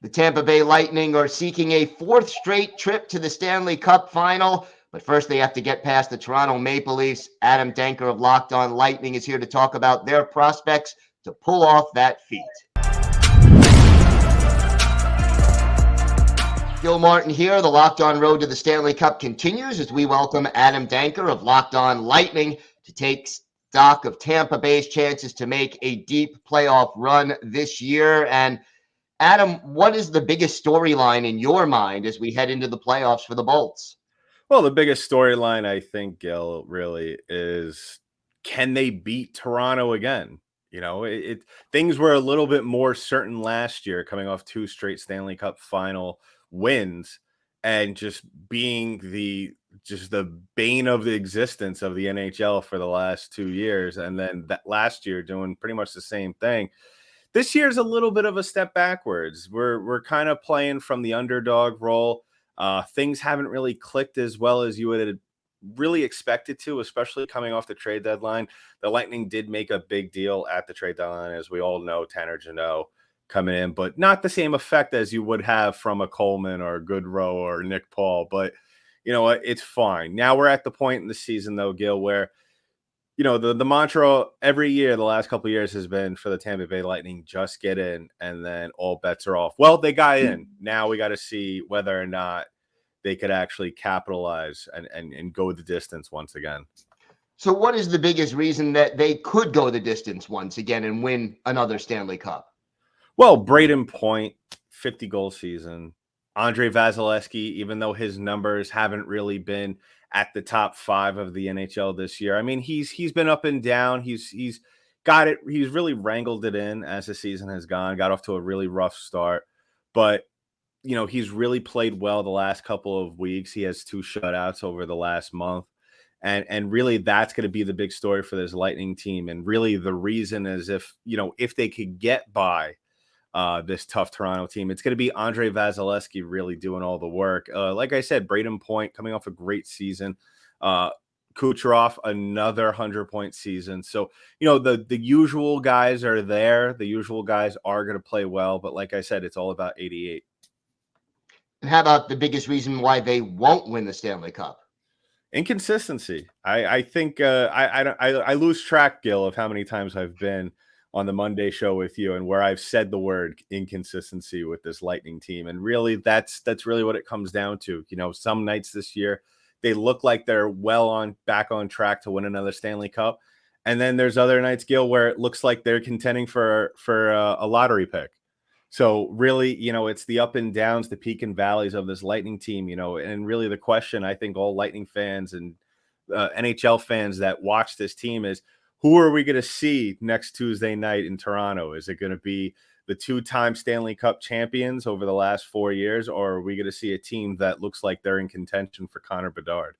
The Tampa Bay Lightning are seeking a fourth straight trip to the Stanley Cup Final, but first they have to get past the Toronto Maple Leafs. Adam Denker of Locked On Lightning is here to talk about their prospects to pull off that feat. Gil Martin here. The Locked On Road to the Stanley Cup continues as we welcome Adam Denker of Locked On Lightning to take stock of Tampa Bay's chances to make a deep playoff run this year. And Adam, what is the biggest storyline in your mind as we head into the playoffs for the Bolts? Well, the biggest storyline, I think, Gil, really is, can they beat Toronto again? You know, things were a little bit more certain last year, coming off 2 straight Stanley Cup Final wins and just being the bane of the existence of the NHL for the last 2 years, and then that last year doing pretty much the same thing. This year's a little bit of a step backwards. We're kind of playing from the underdog role. Things haven't really clicked as well as you would really expected to, especially coming off the trade deadline. The Lightning did make a big deal at the trade deadline, as we all know, Tanner Jeannot coming in, but not the same effect as you would have from a Coleman or a Goodrow or Nick Paul. But you know what? It's fine. Now we're at the point in the season, though, Gil, where you know, the mantra every year, the last couple of years has been for the Tampa Bay Lightning, just get in and then all bets are off. Well, they got in. Now we got to see whether or not they could actually capitalize and go the distance once again. So what is the biggest reason that they could go the distance once again and win another Stanley Cup? Well, Braden Point, 50-goal season. Andrei Vasilevskiy, even though his numbers haven't really been at the top 5 of the NHL this year. I mean, he's been up and down. He's got it. He's really wrangled it in as the season has gone. Got off to a really rough start, but you know, he's really played well the last couple of weeks. He has 2 shutouts over the last month, and really that's going to be the big story for this Lightning team. And really, the reason is if they could get by this tough Toronto team, it's going to be Andrei Vasilevskiy really doing all the work. Like I said, Braden Point coming off a great season. Kucherov, another 100-point season. So, you know, the usual guys are there. The usual guys are going to play well. But like I said, it's all about 88. And how about the biggest reason why they won't win the Stanley Cup? Inconsistency. I think I lose track, Gil, of how many times I've been on the Monday show with you and where I've said the word inconsistency with this Lightning team. And really that's really what it comes down to. You know, some nights this year, they look like they're back on track to win another Stanley Cup. And then there's other nights, Gil, where it looks like they're contending for a lottery pick. So really, you know, it's the up and downs, the peak and valleys of this Lightning team, you know, and really the question I think all Lightning fans and NHL fans that watch this team is, who are we going to see next Tuesday night in Toronto? Is it going to be the 2-time Stanley Cup champions over the last 4 years, or are we going to see a team that looks like they're in contention for Connor Bedard?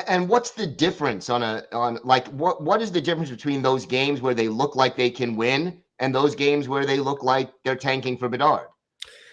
And what's the difference what is the difference between those games where they look like they can win and those games where they look like they're tanking for Bedard?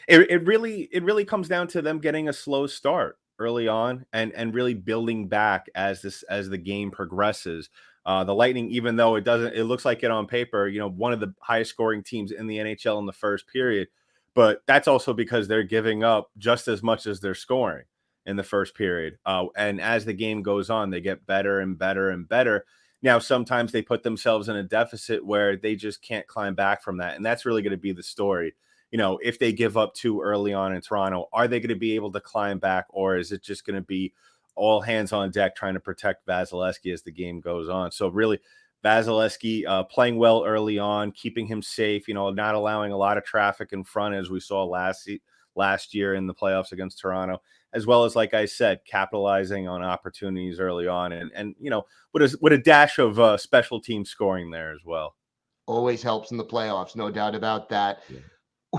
It really comes down to them getting a slow start early on and really building back as the game progresses. The Lightning, even though it looks like it on paper, you know, one of the highest scoring teams in the NHL in the first period, but that's also because they're giving up just as much as they're scoring in the first period. And as the game goes on, they get better and better and better. Now, sometimes they put themselves in a deficit where they just can't climb back from that. And that's really going to be the story. You know, if they give up too early on in Toronto, are they going to be able to climb back, or is it just going to be all hands on deck trying to protect Vasilevskiy as the game goes on? So really, Vasilevskiy playing well early on, keeping him safe, you know, not allowing a lot of traffic in front as we saw last year in the playoffs against Toronto, as well as, like I said, capitalizing on opportunities early on and you know, with a dash of special team scoring there as well. Always helps in the playoffs, no doubt about that. Yeah.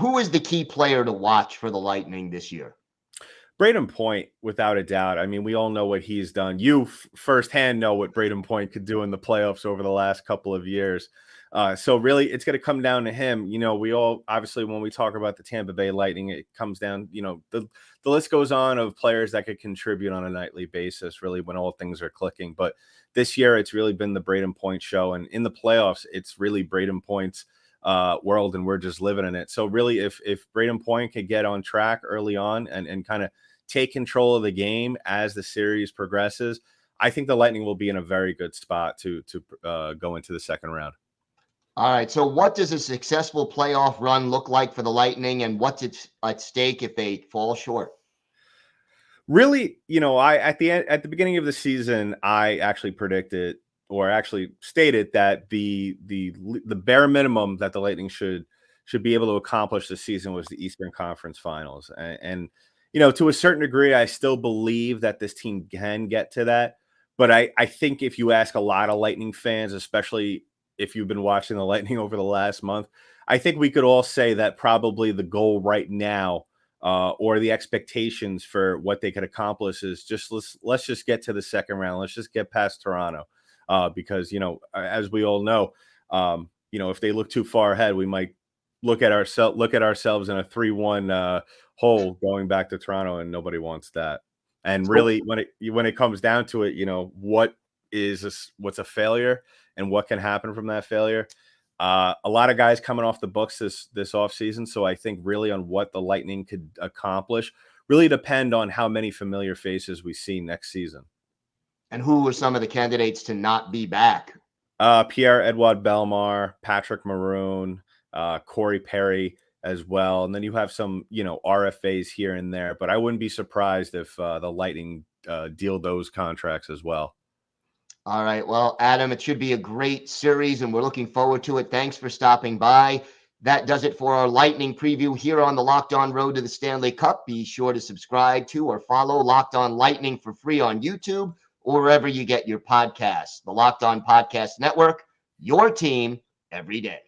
Who is the key player to watch for the Lightning this year? Braden Point, without a doubt. I mean, we all know what he's done. You firsthand know what Braden Point could do in the playoffs over the last couple of years. So really, it's going to come down to him. You know, we all, obviously, when we talk about the Tampa Bay Lightning, it comes down, you know, the list goes on of players that could contribute on a nightly basis, really, when all things are clicking. But this year, it's really been the Braden Point show. And in the playoffs, it's really Braden Point's world, and we're just living in it. So really, if Braden Point could get on track early on and kind of take control of the game as the series progresses, I think the Lightning will be in a very good spot to go into the second round. All right. So, what does a successful playoff run look like for the Lightning, and what's at stake if they fall short? Really, I at the beginning of the season, I actually predicted or actually stated that the bare minimum that the Lightning should be able to accomplish this season was the Eastern Conference Finals, and to a certain degree, I still believe that this team can get to that. But I think if you ask a lot of Lightning fans, especially if you've been watching the Lightning over the last month, I think we could all say that probably the goal right now, or the expectations for what they could accomplish, is just let's just get to the second round. Let's just get past Toronto, because as we all know, if they look too far ahead, we might look at ourselves in a 3-1 hole going back to Toronto, and nobody wants that. And really, when it comes down to it, what's a failure and what can happen from that failure. A lot of guys coming off the books this offseason. So I think really on what the Lightning could accomplish really depend on how many familiar faces we see next season. And who are some of the candidates to not be back? Pierre-Edouard Bellemare, Patrick Maroon, Corey Perry as well. And then you have some, RFAs here and there. But I wouldn't be surprised if the Lightning deal those contracts as well. All right. Well, Adam, it should be a great series, and we're looking forward to it. Thanks for stopping by. That does it for our Lightning preview here on the Locked On Road to the Stanley Cup. Be sure to subscribe to or follow Locked On Lightning for free on YouTube or wherever you get your podcasts. The Locked On Podcast Network, your team every day.